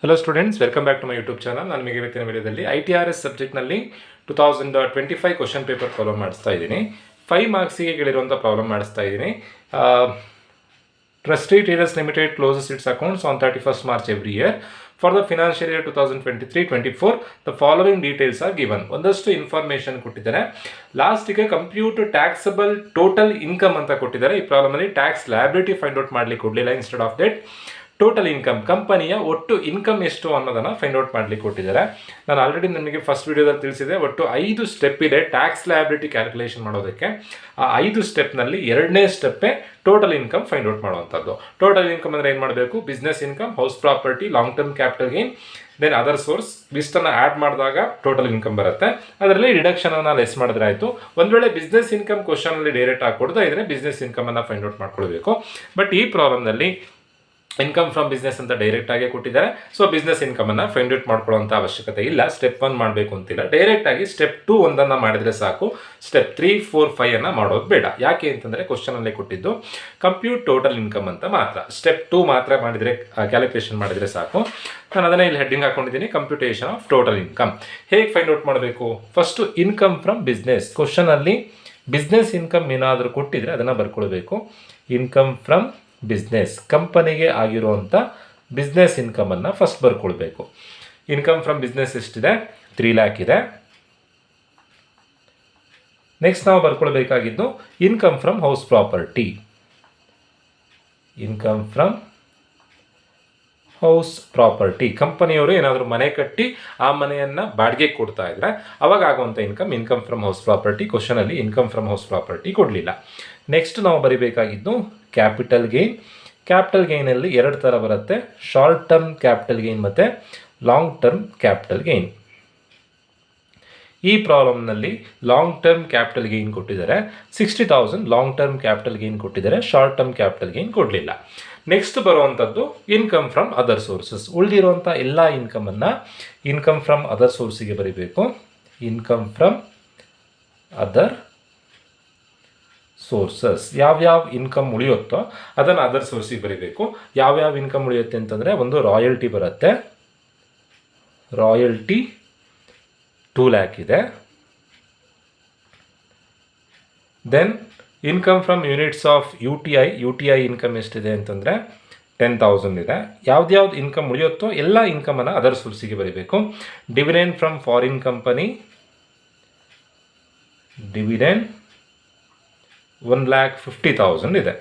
Hello students, welcome back to my YouTube channel. ನಾನು ನಿಮಗೆ ಇವತ್ತಿನ ವಿಡಿಯೋದಲ್ಲಿ ITRS ಸಬ್ಜೆಕ್ಟ್ನಲ್ಲಿ 2025 ಕ್ವಶನ್ ಪೇಪರ್ ಪ್ರಾಬ್ಲಮ್ ಮಾಡಿಸ್ತಾ ಇದ್ದೀನಿ. 5 ಮಾರ್ಕ್ಸಿಗೆ ಕೇಳಿರುವಂಥ ಪ್ರಾಬ್ಲಮ್ ಮಾಡಿಸ್ತಾ ಇದ್ದೀನಿ. Trustee Traders Limited closes its accounts on 31st March every year. For the financial year 2023-24, the following details are given. ಒಂದಷ್ಟು ಇನ್ಫಾರ್ಮೇಷನ್ ಕೊಟ್ಟಿದ್ದಾರೆ. ಲಾಸ್ಟಿಗೆ ಕಂಪ್ಯೂಟ್ ಟ್ಯಾಕ್ಸಬಲ್ ಟೋಟಲ್ ಇನ್ಕಮ್ ಅಂತ ಕೊಟ್ಟಿದ್ದಾರೆ. ಈ ಪ್ರಾಬ್ಲಮಲ್ಲಿ ಟ್ಯಾಕ್ಸ್ ಲಯಬಿಲಿಟಿ ಫೈಂಡ್ ಔಟ್ ಮಾಡಲಿಕ್ಕೆ ಕೊಡಲಿಲ್ಲ. Instead of that total income, ಕಂಪನಿಯ ಒಟ್ಟು ಇನ್ಕಮ್ ಎಷ್ಟು ಅನ್ನೋದನ್ನು ಫೈಂಡ್ ಔಟ್ ಮಾಡಲಿಕ್ಕೆ ಕೊಟ್ಟಿದ್ದಾರೆ. ನಾನು ಆಲ್ರೆಡಿ ನಿಮಗೆ ಫಸ್ಟ್ ವಿಡಿಯೋದಲ್ಲಿ ತಿಳಿಸಿದೆ, ಒಟ್ಟು 5 ಸ್ಟೆಪ್ ಇದೆ ಟ್ಯಾಕ್ಸ್ ಲಯಬಿಲಿಟಿ ಕ್ಯಾಲ್ಕುಲೇಷನ್ ಮಾಡೋದಕ್ಕೆ. ಆ 5 ಸ್ಟೆಪ್ನಲ್ಲಿ 2ನೇ ಸ್ಟೆಪ್ಪೇ ಟೋಟಲ್ ಇನ್ಕಮ್ ಫೈಂಡ್ ಔಟ್ ಮಾಡುವಂಥದ್ದು. ಟೋಟಲ್ ಇನ್ಕಮ್ ಅಂದರೆ ಏನು ಮಾಡಬೇಕು? Business income, house property, long term capital gain, then other source, ಇಷ್ಟನ್ನು ಆ್ಯಡ್ ಮಾಡಿದಾಗ ಟೋಟಲ್ ಇನ್ಕಮ್ ಬರುತ್ತೆ. ಅದರಲ್ಲಿ ಡಿಡಕ್ಷನನ್ನು ಲೆಸ್ ಮಾಡಿದ್ರೆ ಆಯಿತು. ಒಂದು ವೇಳೆ ಬಿಸ್ನೆಸ್ ಇನ್ಕಮ್ ಕ್ವಶನಲ್ಲಿ ಡೈರೆಕ್ಟ್ ಆಗಿ ಕೊಡ್ತಾ ಇದ್ದರೆ ಬಿಸ್ನೆಸ್ ಇನ್ಕಮನ್ನು ಫೈಂಡ್ ಔಟ್ ಮಾಡ್ಕೊಳ್ಬೇಕು. ಬಟ್ ಈ ಪ್ರಾಬ್ಲಮ್ನಲ್ಲಿ ಇನ್ಕಮ್ ಫ್ರಮ್ ಬಿಸ್ನೆಸ್ ಅಂತ ಡೈರೆಕ್ಟ್ ಆಗಿ ಕೊಟ್ಟಿದ್ದಾರೆ. ಸೊ ಬಿಸ್ನೆಸ್ ಇನ್ಕಮನ್ನು ಫೈಂಡ್ ಔಟ್ ಮಾಡ್ಕೊಳ್ಳೋಂಥ ಅವಶ್ಯಕತೆ ಇಲ್ಲ. ಸ್ಟೆಪ್ 1 ಮಾಡಬೇಕು ಅಂತಿಲ್ಲ. ಡೈರೆಕ್ಟ್ ಆಗಿ ಸ್ಟೆಪ್ 2 ಒಂದನ್ನು ಮಾಡಿದರೆ ಸಾಕು. ಸ್ಟೆಪ್ 3, 4, 5 ಮಾಡೋದು ಬೇಡ. ಯಾಕೆ ಅಂತಂದರೆ ಕ್ವಶನಲ್ಲೇ ಕೊಟ್ಟಿದ್ದು ಕಂಪ್ಯೂಟ್ ಟೋಟಲ್ ಇನ್ಕಮ್ ಅಂತ ಮಾತ್ರ. ಸ್ಟೆಪ್ 2 ಮಾತ್ರ ಮಾಡಿದರೆ, ಕ್ಯಾಲ್ಕುಲೇಷನ್ ಮಾಡಿದರೆ ಸಾಕು. ನಾನು ಅದನ್ನೇ ಇಲ್ಲಿ ಹೆಡ್ಡಿಂಗ್ ಹಾಕೊಂಡಿದ್ದೀನಿ, ಕಂಪ್ಯೂಟೇಷನ್ ಆಫ್ ಟೋಟಲ್ ಇನ್ಕಮ್. ಹೇಗೆ ಫೈಂಡ್ ಔಟ್ ಮಾಡಬೇಕು? First income from business. ಕ್ವಶನಲ್ಲಿ ಬಿಸ್ನೆಸ್ ಇನ್ಕಮ್ ಏನಾದರೂ ಕೊಟ್ಟಿದ್ರೆ ಅದನ್ನು ಬರ್ಕೊಳ್ಬೇಕು. ಇನ್ಕಮ್ ಫ್ರಮ್ ಬಿಸ್ನೆಸ್, ಕಂಪನಿಗೆ ಆಗಿರುವಂಥ ಬಿಸ್ನೆಸ್ ಇನ್ಕಮನ್ನು ಫಸ್ಟ್ ಬರ್ಕೊಳ್ಬೇಕು. ಇನ್ಕಮ್ ಫ್ರಮ್ ಬಿಸ್ನೆಸ್ ಎಷ್ಟಿದೆ? 3 ಲ್ಯಾಕ್ ಇದೆ. ನೆಕ್ಸ್ಟ್ ನಾವು ಬರ್ಕೊಳ್ಬೇಕಾಗಿದ್ದು income from house property. Income from house property, ಕಂಪನಿಯವರು ಏನಾದರೂ ಮನೆ ಕಟ್ಟಿ ಆ ಮನೆಯನ್ನು ಬಾಡಿಗೆ ಕೊಡ್ತಾ ಇದ್ರೆ ಅವಾಗ ಆಗುವಂಥ ಇನ್ಕಮ್ ಫ್ರಮ್ ಹೌಸ್ ಪ್ರಾಪರ್ಟಿ. ಕ್ವಶನಲ್ಲಿ ಇನ್ಕಮ್ ಫ್ರಮ್ ಹೌಸ್ ಪ್ರಾಪರ್ಟಿ ಕೊಡಲಿಲ್ಲ. ನೆಕ್ಸ್ಟ್ ನಾವು ಬರಿಬೇಕಾಗಿದ್ದು ಕ್ಯಾಪಿಟಲ್ ಗೇನ್. ಕ್ಯಾಪಿಟಲ್ ಗೇನಲ್ಲಿ 2 ಥರ ಬರುತ್ತೆ, ಶಾರ್ಟ್ ಟರ್ಮ್ ಕ್ಯಾಪಿಟಲ್ ಗೇನ್ ಮತ್ತು ಲಾಂಗ್ ಟರ್ಮ್ ಕ್ಯಾಪಿಟಲ್ ಗೇನ್. ಈ ಪ್ರಾಬ್ಲಮ್ನಲ್ಲಿ ಲಾಂಗ್ ಟರ್ಮ್ ಕ್ಯಾಪಿಟಲ್ ಗೇನ್ ಕೊಟ್ಟಿದ್ದಾರೆ 60,000. ಲಾಂಗ್ ಟರ್ಮ್ ಕ್ಯಾಪಿಟಲ್ ಗೇನ್ ಕೊಟ್ಟಿದ್ದಾರೆ, ಶಾರ್ಟ್ ಟರ್ಮ್ ಕ್ಯಾಪಿಟಲ್ ಗೇನ್ ಕೊಡಲಿಲ್ಲ. ನೆಕ್ಸ್ಟ್ ಬರುವಂಥದ್ದು ಇನ್ಕಮ್ ಫ್ರಮ್ ಅದರ್ ಸೋರ್ಸಸ್. ಉಳಿದಿರುವಂಥ ಎಲ್ಲ ಇನ್ಕಮನ್ನು ಇನ್ಕಮ್ ಫ್ರಮ್ ಅದರ್ ಸೋರ್ಸಿಗೆ ಬರೀಬೇಕು. ಇನ್ಕಮ್ ಫ್ರಮ್ ಅದರ್ ಸೋರ್ಸಸ್, ಯಾವ್ಯಾವ ಇನ್ಕಮ್ ಉಳಿಯುತ್ತೋ ಅದನ್ನು ಅದರ್ ಸೋರ್ಸಿಗೆ ಬರೀಬೇಕು. ಯಾವ್ಯಾವ ಇನ್ಕಮ್ ಉಳಿಯುತ್ತೆ ಅಂತಂದರೆ, ಒಂದು ರಾಯಲ್ಟಿ ಬರುತ್ತೆ, ರಾಯಲ್ಟಿ 2 ಲ್ಯಾಕ್ ಇದೆ. Then income from units of UTI income ಎಷ್ಟಿದೆ ಅಂತಂದರೆ 10,000 ಇದೆ. ಯಾವ್ದು ಇನ್ಕಮ್ ಉಳಿಯುತ್ತೋ ಎಲ್ಲ ಇನ್ಕಮನ್ನು ಅದರ್ ಸೋರ್ಸಿಗೆ ಬರೀಬೇಕು. Dividend from foreign company, dividend 1,50,000 ಇದೆ.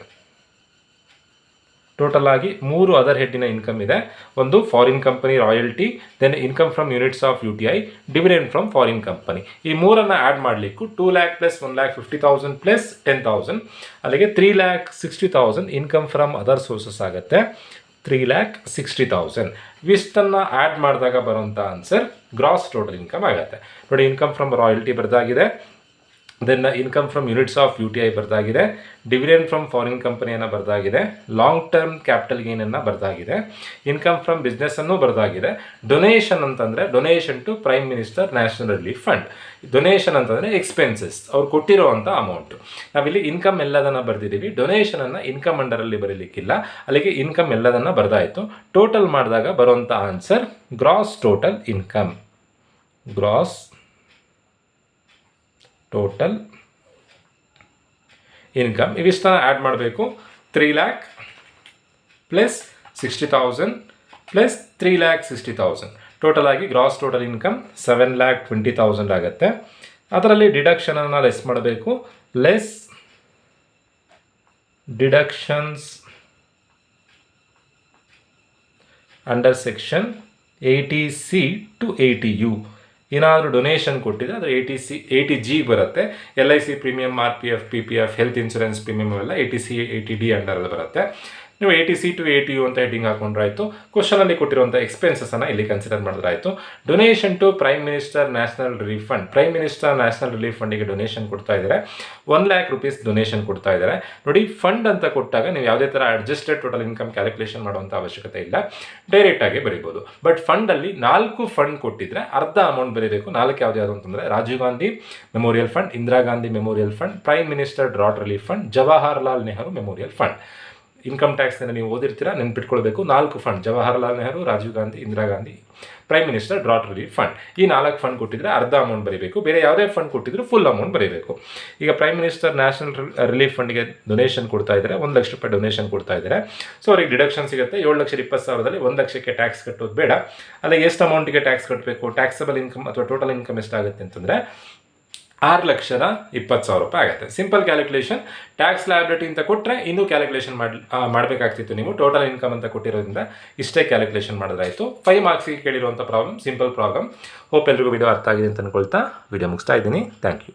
ಟೋಟಲ್ ಆಗಿ 3 ಅದರ್ ಹೆಡ್ಡಿನ ಇನ್ಕಮ್ ಇದೆ. ಒಂದು foreign company royalty, then income from units of UTI, dividend from foreign company. ಈ 3ಅನ್ನು ಆ್ಯಡ್ ಮಾಡಲಿಕ್ಕೂ 2 ಲ್ಯಾಕ್ ಪ್ಲಸ್ 1,50,000 ಪ್ಲಸ್ 10,000, ಅಲ್ಲಿಗೆ 3,60,000 ಇನ್ಕಮ್ ಫ್ರಮ್ ಅದರ್ ಸೋರ್ಸಸ್ ಆಗುತ್ತೆ. 3,60,000 ಇಷ್ಟನ್ನು ಆ್ಯಡ್ ಮಾಡಿದಾಗ ಬರುವಂಥ ಆನ್ಸರ್ ಗ್ರಾಸ್ ಟೋಟಲ್ ಇನ್ಕಮ್ ಆಗುತ್ತೆ. ನೋಡಿ, ಇನ್ಕಮ್ ಫ್ರಮ್ ರಾಯಲ್ಟಿ ಬರ್ದಾಗಿದೆ, then income from units of UTI ಬರ್ದಾಗಿದೆ, ಡಿವಿಡೆಂಡ್ ಫ್ರಮ್ ಫಾರಿನ್ ಕಂಪನಿಯನ್ನು ಬರ್ದಾಗಿದೆ, ಲಾಂಗ್ ಟರ್ಮ್ ಕ್ಯಾಪಿಟಲ್ ಗೇನನ್ನು ಬರ್ದಾಗಿದೆ, ಇನ್ಕಮ್ ಫ್ರಮ್ ಬಿಸ್ನೆಸ್ಸನ್ನು ಬರ್ದಾಗಿದೆ. ಡೊನೇಷನ್ ಅಂತಂದರೆ donation to prime minister national relief fund. Donation ಅಂತಂದರೆ ಎಕ್ಸ್ಪೆನ್ಸಸ್, ಅವ್ರು ಕೊಟ್ಟಿರೋವಂಥ ಅಮೌಂಟು. ನಾವಿಲ್ಲಿ ಇನ್ಕಮ್ ಎಲ್ಲದನ್ನು ಬರೆದಿದ್ದೀವಿ, ಡೊನೇಷನನ್ನು ಇನ್ಕಮ್ ಅಂಡರಲ್ಲಿ ಬರೀಲಿಕ್ಕಿಲ್ಲ. ಅಲ್ಲಿಗೆ ಇನ್ಕಮ್ ಎಲ್ಲದನ್ನು ಬರ್ದಾಯಿತು. ಟೋಟಲ್ ಮಾಡಿದಾಗ ಬರುವಂಥ answer gross total income. Gross total income ಇವಿಷ್ಟನ್ನು ಆ್ಯಡ್ ಮಾಡಬೇಕು. 3 ಲ್ಯಾಕ್ ಪ್ಲಸ್ 60,000 ಪ್ಲಸ್ 3,60,000 ಟೋಟಲ್ ಆಗಿ ಗ್ರಾಸ್ ಟೋಟಲ್ ಇನ್ಕಮ್ 7,20,000 ಆಗುತ್ತೆ. ಅದರಲ್ಲಿ ಡಿಡಕ್ಷನನ್ನು ಲೆಸ್ ಮಾಡಬೇಕು. Less deductions under section 80C to 80U. ಏನಾದರೂ ಡೊನೇಷನ್ ಕೊಟ್ಟಿದ್ರೆ ಅದು 80G ಬರುತ್ತೆ. LIC premium, RPF, PPF, health insurance premium ಅವೆಲ್ಲ 80C 80D ಅಂಡರಲ್ಲಿ ಬರುತ್ತೆ. ನೀವು 80C to 80U ಅಂತ ಹೆಡ್ಡಿಂಗ್ ಹಾಕೊಂಡ್ರಾಯ್ತು. ಕ್ವಶನಲ್ಲಿ ಕೊಟ್ಟಿರುವಂಥ ಎಕ್ಸ್ಪೆನ್ಸಸನ್ನು ಇಲ್ಲಿ ಕನ್ಸಿಡರ್ ಮಾಡಿದ್ರಾಯ್ತು. Donation to prime minister national relief fund. Prime minister national relief ಫಂಡಿಗೆ ಡೊನೇಷನ್ ಕೊಡ್ತಾ ಇದ್ದಾರೆ, 1 ಲ್ಯಾಕ್ ರೂಪೀಸ್ ಡೊನೇಷನ್ ಕೊಡ್ತಾ ಇದ್ದಾರೆ. ನೋಡಿ, ಫಂಡ್ ಅಂತ ಕೊಟ್ಟಾಗ ನೀವು ಯಾವುದೇ ಥರ ಅಡ್ಜಸ್ಟೆಡ್ ಟೋಟಲ್ ಇನ್ಕಮ್ ಕ್ಯಾಲ್ಕುಲೇಷನ್ ಮಾಡುವಂಥ ಅವಶ್ಯಕತೆ ಇಲ್ಲ, ಡೈರೆಕ್ಟಾಗಿ ಬರೀಬೋದು. ಬಟ್ ಫಂಡಲ್ಲಿ 4 ಫಂಡ್ ಕೊಟ್ಟಿದ್ರೆ ಅರ್ಧ ಅಮೌಂಟ್ ಬರೀಬೇಕು. 4 ಯಾವುದು ಅಂತಂದರೆ Rajiv Gandhi memorial fund, Indira Gandhi memorial fund, prime minister drought relief fund, Jawaharlal Nehru memorial fund. Income ಟ್ಯಾಕ್ಸ್ನ ನೀವು ಓದಿರ್ತೀರಾ, ನೆನ್ಪಿಟ್ಕೊಳ್ಬೇಕು. 4 fund, Jawaharlal Nehru, Rajiv Gandhi, Indira Gandhi, prime minister drought relief fund. ಈ 4 ಫಂಡ್ ಕೊಟ್ಟಿದ್ರೆ ಅರ್ಧ ಅಮೌಂಟ್ ಬರೀಬೇಕು, ಬೇರೆ ಯಾವುದೇ ಫಂಡ್ ಕೊಟ್ಟಿದ್ರು ಫುಲ್ ಅಮೌಂಟ್ ಬರೀಬೇಕು. ಈಗ ಪ್ರೈಮ್ ಮಿನಿಸ್ಟರ್ ನ್ಯಾಷನಲ್ ರಿಲೀಫ್ ಫಂಡ್ಗೆ ಡೊನೇಷನ್ ಕೊಡ್ತಾ ಇದ್ದಾರೆ, 1 ಲಕ್ಷ ರೂಪಾಯಿ ಡೊನೇಷನ್ ಕೊಡ್ತಾ ಇದ್ದಾರೆ. ಸೊ ಅವ್ರಿಗೆ ಡಿಡಕ್ಷನ್ ಸಿಗುತ್ತೆ. 7,20,000ದಲ್ಲಿ 1 ಲಕ್ಷಕ್ಕೆ ಟ್ಯಾಕ್ಸ್ ಕಟ್ಟೋದು ಬೇಡ. ಅಲ್ಲಿಗೆ ಎಷ್ಟು ಅಮೌಂಟಿಗೆ ಟ್ಯಾಕ್ಸ್ ಕಟ್ಟಬೇಕು, ಟ್ಯಾಕ್ಸಬಲ್ ಇನ್ಕಮ್ ಅಥವಾ ಟೋಟಲ್ ಇನ್ಕಮ್ ಎಷ್ಟಾಗುತ್ತೆ ಅಂತಂದರೆ 6,20,000 ರೂಪಾಯಿ ಆಗುತ್ತೆ. Simple calculation. ಟ್ಯಾಕ್ಸ್ ಲಯಬಿಲಿಟಿ ಅಂತ ಕೊಟ್ಟರೆ ಇನ್ನೂ ಕ್ಯಾಲ್ಕುಲೇಷನ್ ಮಾಡಬೇಕಾಗ್ತಿತ್ತು ನೀವು. ಟೋಟಲ್ ಇನ್ಕಮ್ ಅಂತ ಕೊಟ್ಟಿರೋದ್ರಿಂದ ಇಷ್ಟೇ ಕ್ಯಾಲ್ಕುಲೇಷನ್ ಮಾಡಿದ್ರಾಯಿತು. 5 ಮಾರ್ಕ್ಸಿಗೆ ಕೇಳಿರುವಂಥ ಪ್ರಾಬ್ಲಮ್, ಸಿಂಪಲ್ ಪ್ರಾಬ್ಲಮ್. ಹೋಪ್ ಎಲ್ರಿಗೂ ವಿಡಿಯೋ ಅರ್ಥ ಆಗಿದೆ ಅಂತ ಅಂದ್ಕೊಳ್ತಾ ವಿಡಿಯೋ ಮುಗಿಸ್ತಾ ಇದ್ದೀನಿ. Thank you.